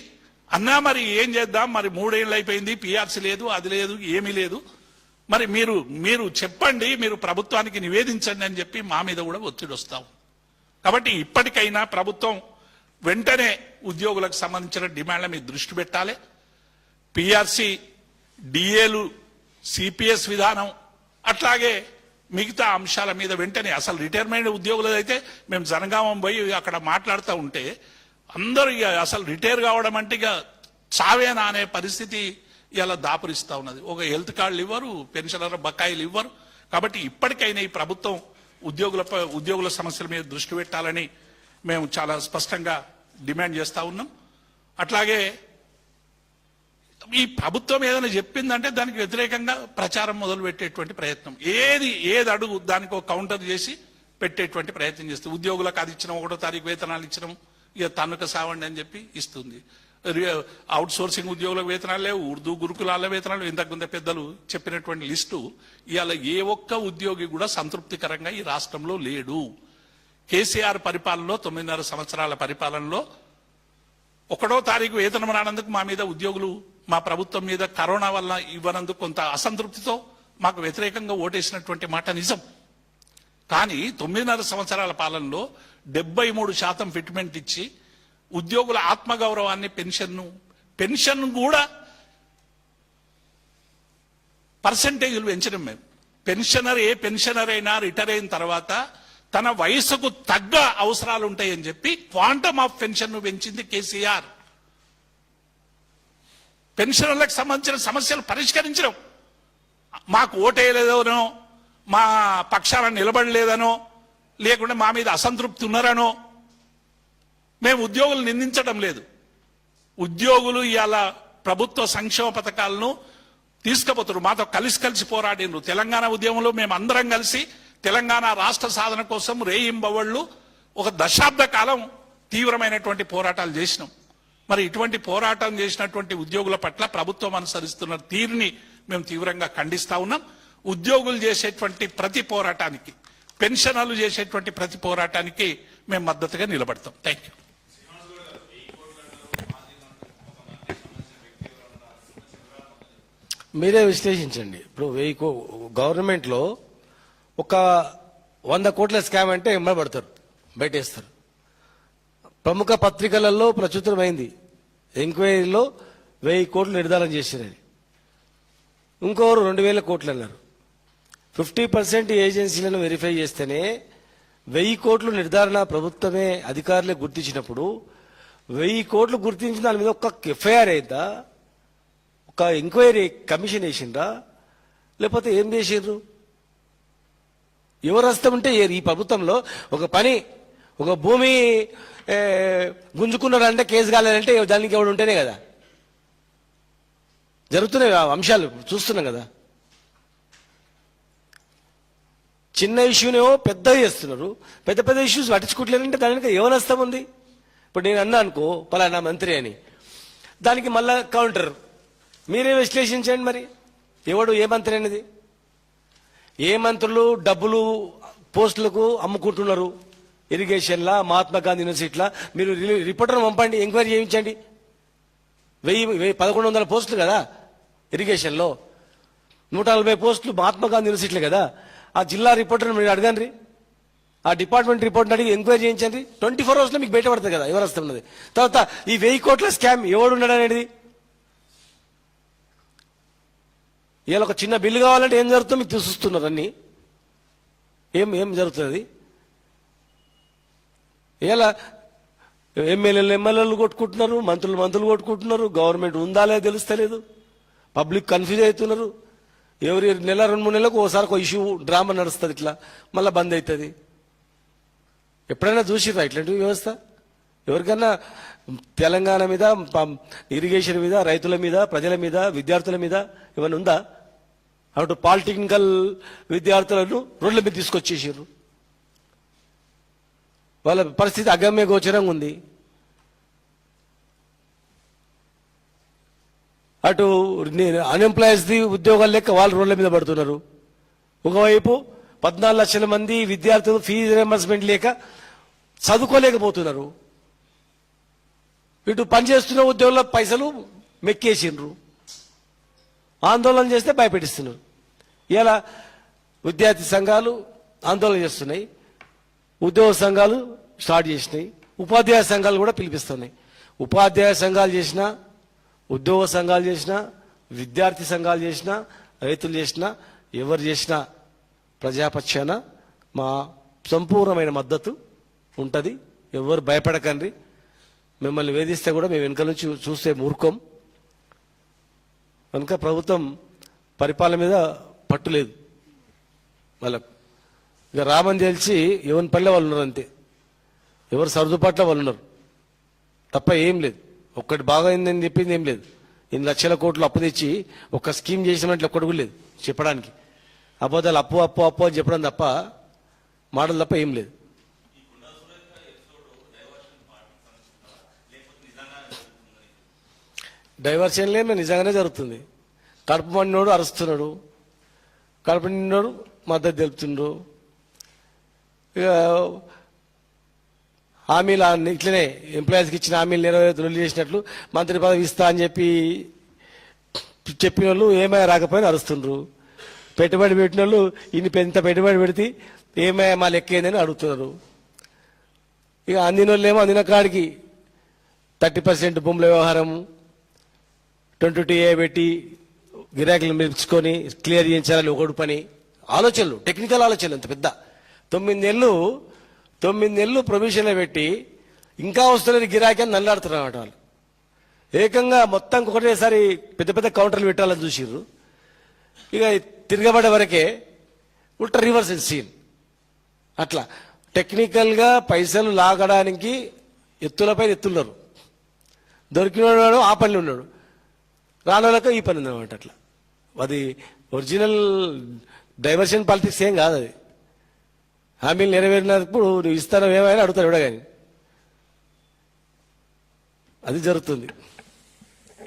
అన్నా మరి ఏం చేద్దాం, మరి 3 ఏళ్ళు అయిపోయింది, పిఆర్సీ లేదు, అది లేదు, ఏమీ లేదు, మరి మీరు చెప్పండి, మీరు ప్రభుత్వానికి నివేదించండి అని చెప్పి మా మీద కూడా ఒత్తిడి వస్తాం. కాబట్టి ఇప్పటికైనా ప్రభుత్వం వెంటనే ఉద్యోగులకు సంబంధించిన డిమాండ్ల మీద దృష్టి పెట్టాలి. పిఆర్సీ, డిఏలు, సిపిఎస్ విధానం, అట్లాగే మిగతా అంశాల మీద వెంటనే, అసలు రిటైర్మెంట్ ఉద్యోగులు అయితే మేము జనగామం పోయి అక్కడ మాట్లాడుతూ ఉంటే అందరూ ఇక అసలు రిటైర్ కావడం అంటే ఇక చావేనా అనే పరిస్థితి ఇలా దాపురిస్తూ ఉన్నది. ఒక హెల్త్ కార్డులు ఇవ్వరు, పెన్షనర్ బకాయిలు ఇవ్వరు. కాబట్టి ఇప్పటికైనా ఈ ప్రభుత్వం ఉద్యోగుల సమస్యల మీద దృష్టి పెట్టాలని మేము చాలా స్పష్టంగా డిమాండ్ చేస్తా ఉన్నాం. అట్లాగే ఈ ప్రభుత్వం ఏదైనా చెప్పిందంటే దానికి వ్యతిరేకంగా ప్రచారం మొదలు పెట్టేటువంటి ప్రయత్నం, ఏది అడుగు దానికి ఒక కౌంటర్ చేసి పెట్టేటువంటి ప్రయత్నం చేస్తుంది. ఉద్యోగులకు అది ఇచ్చినాం, 1వ తారీఖు వేతనాలు ఇచ్చినాం, ఇక తన్నుక సావండి అని చెప్పి ఇస్తుంది. అవుట్ సోర్సింగ్ ఉద్యోగులకు వేతనాలు లేవు, ఉర్దూ గురుకులాల వేతనాలు, ఇంతకుముందే పెద్దలు చెప్పినటువంటి లిస్టు. ఇవాళ ఏ ఒక్క ఉద్యోగి కూడా సంతృప్తికరంగా ఈ రాష్ట్రంలో లేడు. కేసీఆర్ పరిపాలనలో, 9.5 సంవత్సరాల పరిపాలనలో 1వ తారీఖు వేతనం రానందుకు మా మీద ఉద్యోగులు, మా ప్రభుత్వం మీద కరోనా వల్ల ఇవ్వనందుకు కొంత అసంతృప్తితో మాకు వ్యతిరేకంగా ఓటేసినటువంటి మాట నిజం. కానీ 9.5 సంవత్సరాల పాలనలో 73% ఫిట్మెంట్ ఇచ్చి ఉద్యోగుల ఆత్మగౌరవాన్ని, పెన్షన్ కూడా పర్సంటేజీలు పెంచడం. మేము పెన్షనర్ అయినా రిటైర్ అయిన తర్వాత తన వయసుకు తగ్గ అవసరాలు ఉంటాయని చెప్పి క్వాంటమ్ ఆఫ్ పెన్షన్ ను పెంచింది కేసీఆర్. పెన్షనర్లకు సంబంధించిన సమస్యలు పరిష్కరించడం, మాకు ఓటేయలేదనో, మా పక్షాలను నిలబడలేదనో, లేకుంటే మా మీద అసంతృప్తి ఉన్నారనో మేము ఉద్యోగులు నిందించడం లేదు. ఉద్యోగులు ఇవాళ ప్రభుత్వ సంక్షేమ పథకాలను తీసుకుపోతున్నారు. మాతో కలిసి పోరాడినరు. తెలంగాణ ఉద్యమంలో మేము అందరం కలిసి తెలంగాణ రాష్ట్ర సాధన కోసం రేయింబవళ్లు 1 దశాబ్ద కాలం తీవ్రమైనటువంటి పోరాటాలు చేసినాం. మరి ఇటువంటి పోరాటం చేసినటువంటి ఉద్యోగుల పట్ల ప్రభుత్వం అనుసరిస్తున్న తీరుని మేము తీవ్రంగా ఖండిస్తా ఉన్నాం. ఉద్యోగులు చేసేటువంటి ప్రతి పోరాటానికి, పెన్షనర్లు చేసేటువంటి ప్రతి పోరాటానికి మేము మద్దతుగా నిలబడతాం. Thank you. మీరే విశ్లేషించండి. ఇప్పుడు గవర్నమెంట్లో ఒక 100 కోట్ల స్కామ్ అంటే ఎమ్మబడతారు, బయటేస్తారు. ప్రముఖ పత్రికలలో ప్రచురితమైంది, ఎంక్వైరీలో 1000 కోట్లు నిర్ధారణ చేసినది. ఇంకోరు 2000 కోట్లు అన్నారు. 50% ఏజెన్సీలను వెరిఫై చేస్తేనే 1000 కోట్లు నిర్ధారణ ప్రభుత్వమే అధికారులే గుర్తించినప్పుడు 1000 కోట్లు గుర్తించిన దాని మీద ఒక ఎఫ్ఐఆర్ అయిందా, ఒక ఎంక్వైరీ కమిషన్ వేసిండ్రా, లేకపోతే ఏం చేసిండ్రు? ఎవరు వస్తూ ఉంటే ఈ ప్రభుత్వంలో ఒక పని, ఒక భూమి గుంజుకున్నారంటే కేసు కాలేదంటే దానికి ఎవడు ఉంటేనే కదా జరుగుతున్నాయి అంశాలు చూస్తున్నాం కదా. చిన్న ఇష్యూనేమో పెద్దగా చేస్తున్నారు, పెద్ద పెద్ద ఇష్యూస్ పట్టించుకోవట్లేదంటే దానికి ఏమైనా నష్టం ఉంది? ఇప్పుడు నేను అన్నా అనుకో పలానా మంత్రి అని, దానికి మళ్ళా కౌంటర్ మీరే విశ్లేషించండి. మరి ఎవడు ఏ మంత్రి అనేది? ఏ మంత్రులు డబ్బులు పోస్టులకు అమ్ముకుంటున్నారు? ఇరిగేషన్లా, మహాత్మా గాంధీ యూనివర్సిటీలా మీరు రిపోర్టర్ను పంపండి, ఎంక్వైరీ చేయించండి. 1100 పోస్టులు కదా ఇరిగేషన్లో, 140 పోస్టులు మహాత్మా గాంధీ యూనివర్సిటీలే కదా. ఆ జిల్లా రిపోర్టర్ని మీరు అడగండి, ఆ డిపార్ట్మెంట్ రిపోర్ట్ని అడిగి ఎంక్వైరీ చేయించండి. 24 అవర్స్లో మీకు బయటపడుతుంది కదా ఎవరు వస్తున్నది. తర్వాత ఈ 1000 కోట్ల స్కామ్ ఎవడు ఉన్నాడు అనేది. ఇవాళ ఒక చిన్న బిల్లు కావాలంటే ఏం జరుగుతుందో మీకు చూస్తున్నారు అన్ని. ఏం జరుగుతుంది? ఇలా ఎమ్మెల్యేలు కొట్టుకుంటున్నారు, మంత్రులు కొట్టుకుంటున్నారు. గవర్నమెంట్ ఉందా లేదా తెలుస్తలేదు, పబ్లిక్ కన్ఫ్యూజ్ అవుతున్నారు. ఎవరి నెల 2-3 నెలలకు ఓసారి ఒక ఇష్యూ డ్రామా నడుస్తుంది, ఇట్లా మళ్ళీ బంద్ అవుతుంది. ఎప్పుడైనా చూసిరా ఇట్లాంటి వ్యవస్థ? ఎవరికన్నా తెలంగాణ మీద, ఇరిగేషన్ మీద, రైతుల మీద, ప్రజల మీద, విద్యార్థుల మీద ఏమైనా ఉందా? అటు పాలిటెక్నికల్ విద్యార్థులను రోడ్ల మీద తీసుకొచ్చేసారు. వాళ్ళ పరిస్థితి అగమ్య గోచరంగా ఉంది. అటు అన్ఎంప్లాయీస్ది ఉద్యోగాలు లెక్క వాళ్ళు రోడ్ల మీద పడుతున్నారు. ఒకవైపు 14 లక్షల మంది విద్యార్థులు ఫీజు రియంబర్స్మెంట్ లేక చదువుకోలేకపోతున్నారు. ఇటు పనిచేస్తున్న ఉద్యోగుల పైసలు మెక్కేసిండ్రు, ఆందోళన చేస్తే భయపెట్టిస్తున్నారు. ఇలా విద్యార్థి సంఘాలు ఆందోళన చేస్తున్నాయి, ఉద్యోగ సంఘాలు స్టార్ట్ చేసినాయి, ఉపాధ్యాయ సంఘాలు కూడా పిలిపిస్తున్నాయి. ఉపాధ్యాయ సంఘాలు చేసినా, ఉద్యోగ సంఘాలు చేసినా, విద్యార్థి సంఘాలు చేసినా, రైతులు చేసినా, ఎవరు చేసినా ప్రజాపక్షాన మా సంపూర్ణమైన మద్దతు ఉంటుంది. ఎవరు భయపడకండి. మిమ్మల్ని వేధిస్తే కూడా మేము వెనుక నుంచి చూస్తే మూర్ఖం. కనుక ప్రభుత్వం పరిపాలన మీద పట్టులేదు. వాళ్ళకు ఇక రామని తెలిసి ఎవరి పల్లె వాళ్ళు ఉన్నారు అంతే, ఎవరు సర్దుపాట్ల వాళ్ళు ఉన్నారు తప్ప ఏం లేదు. ఒక్కటి బాగా అయిందని చెప్పింది ఏం లేదు. 8 లక్షల కోట్లు అప్పు తెచ్చి ఒక స్కీమ్ చేసినట్లు ఒక్కటి కూడా లేదు చెప్పడానికి. అబద్ధాలు అప్పు అప్పు అప్పు అని చెప్పడం తప్ప, మాటలు తప్ప ఏం లేదు. డైవర్షన్ లేని నిజంగానే జరుగుతుంది. కడుపు మండినోడు అరుస్తున్నాడు, కడుపు నిండినోడు మద్దతు తెలుపుతుండ్రు. ఇక హామీలు ఇట్లనే ఎంప్లాయీస్కి ఇచ్చిన హామీలు నెరవేరు చేసినట్లు మంత్రి పదవి ఇస్తా అని చెప్పిన వాళ్ళు ఏమై రాకపోయినా అరుస్తుండ్రు. పెట్టుబడి పెట్టిన వాళ్ళు ఇంత పెట్టుబడి పెడితే ఏమై మా లెక్క ఏందని అడుగుతున్నారు. ఇక అందిన వాళ్ళు ఏమో అందిన కాడికి 30% భూముల వ్యవహారము 22A పెట్టి గిరాకీలు మెచ్చుకొని క్లియర్ చేయించాలని ఒకటి పని. ఆలోచనలు, టెక్నికల్ ఆలోచనలు అంత పెద్ద. 9 నెలలు ప్రొవిజన్లో పెట్టి ఇంకా వస్తున్నది గిరాకీ అని నల్లాడుతున్నారు అన్నమాట వాళ్ళు. ఏకంగా మొత్తం ఒకటేసారి పెద్ద పెద్ద కౌంటర్లు పెట్టాలని చూసిర్రు. ఇక తిరగబడే వరకే ఉల్టా రివర్స్ సీన్. అట్లా టెక్నికల్గా పైసలు లాగడానికి ఎత్తులపై ఎత్తున్నారు. దొరికినవాడు ఆ పనిలో ఉన్నాడు, రానోళ్ళకు ఈ పని ఉందన్నమాట. అట్లా అది ఒరిజినల్ డైవర్షన్ పాలిటిక్స్ ఏం కాదు. అది హామీలు నెరవేరినప్పుడు నువ్వు ఇస్తాను ఏమైనా అడుగుతారు ఎవడ కానీ అది జరుగుతుంది.